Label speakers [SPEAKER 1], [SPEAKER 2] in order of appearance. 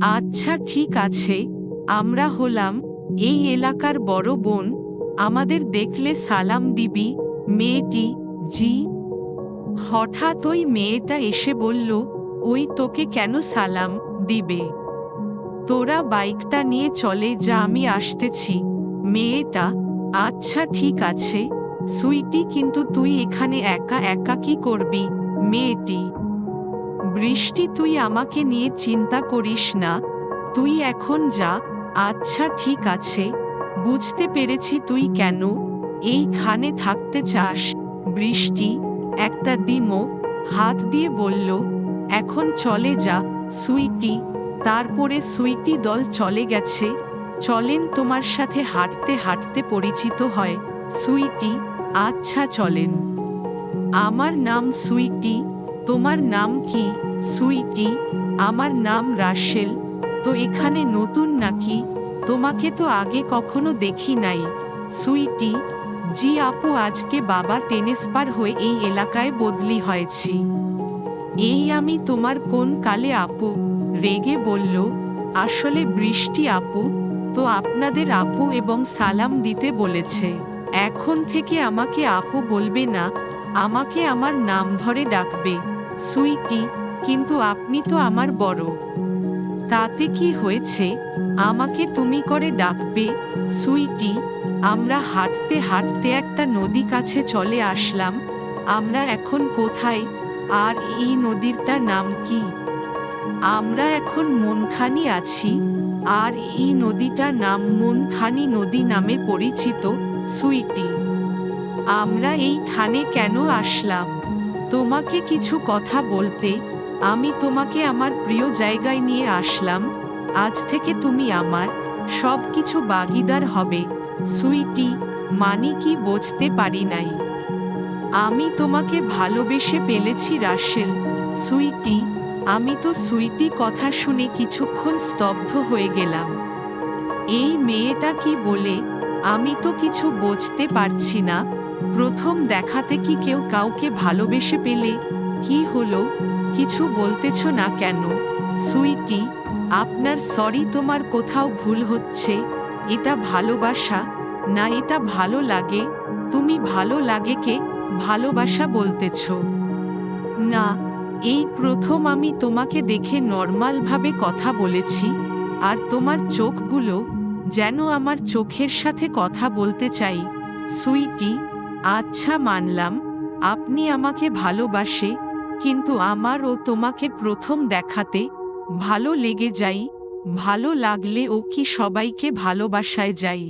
[SPEAKER 1] আচ্ছা ঠিক আছে, আমরা হলাম এই এলাকার বড় বোন, আমাদের দেখলে সালাম দিবি। মেয়েটি, জি। হঠাৎ ওই মেয়েটা এসে বলল, ওই তোকে কেন সালাম দিবে? তোরা বাইকটা নিয়ে চলে যা, আমি আসতেছি। মেয়েটা, আচ্ছা ঠিক আছে সুইটি, কিন্তু তুই এখানে একা একা কি করবি? মেয়েটি, বৃষ্টি তুই আমাকে নিয়ে চিন্তা করিস না, তুই এখন যা। আচ্ছা ঠিক আছে, বুঝতে পেরেছি তুই কেন এইখানে থাকতে চাস। বৃষ্টি একটা দিমো হাত দিয়ে বলল, এখন চলে যা সুইটি। তারপরে সুইটি দল চলে গেছে। চলেন, তোমার সাথে হাঁটতে হাঁটতে পরিচিত হয়। সুইটি, আচ্ছা চলেন। আমার নাম সুইটি, তোমার নাম কি? সুইটি, আমার নাম রাশেল। তো এখানে নতুন নাকি? তোমাকে তো আগে কখনো দেখি নাই। সুইটি, জি আপু, আজকে বাবা ট্রান্সফার হয়ে এই এলাকায় বদলি হয়েছি। এই আমি তোমার কোন কালে আপু? রেগে বলল, আসলে বৃষ্টি আপু, তো আপনাদের আপু এবং সালাম দিতে বলেছে। এখন থেকে আমাকে আপু বলবে না, আমাকে আমার নাম ধরে ডাকবে। সুইটি, কিন্তু আপনি তো আমার বড়। তাতে কি হয়েছে, আমাকে তুমি করে ডাকবে। সুইটি, আমরা হাঁটতে হাঁটতে একটা নদী কাছে চলে আসলাম। আমরা এখন কোথায়, আর এই নদীরটা নাম কি? আমরা এখন মনখানি আছি, আর এই নদীটার নাম মনখানি নদী নামে পরিচিত। সুইটি, আমরা এইখানে কেন আসলাম? তোমাকে কিছু কথা বলতে। আমি তোমাকে আমার প্রিয় জায়গায় নিয়ে আসলাম। আজ থেকে তুমি আমার সব কিছু ভাগীদার হবে। সুইটি, মানে কি বুঝতে পারি নাই। আমি তোমাকে ভালোবেসে ফেলেছি রাশেল। সুইটি, আমি তো সুইটি কথা শুনে কিছুক্ষণ স্তব্ধ হয়ে গেলাম। এই মেয়েটা কি বলে, আমি তো কিছু বুঝতে পারছি না। প্রথম দেখাতে কি কেউ কাউকে ভালোবেসে পেলে? কি হলো, কিছু বলতেছ না কেন? সুইটি, আপনার সরি, তোমার কোথাও ভুল হচ্ছে। এটা ভালোবাসা না, এটা ভালো লাগে। তুমি ভালো লাগে কে ভালোবাসা বলতেছ? না, এই প্রথম আমি তোমাকে দেখে নর্মালভাবে কথা বলেছি, আর তোমার চোখগুলো যেন আমার চোখের সাথে কথা বলতে চাই। সুইটি, আচ্ছা মানলাম আপনি আমাকে ভালোবাসে, কিন্তু আমারও তোমাকে প্রথম দেখাতে ভালো লেগে যাই। ভালো লাগলে ও কি সবাইকে ভালোবাসায় যাই?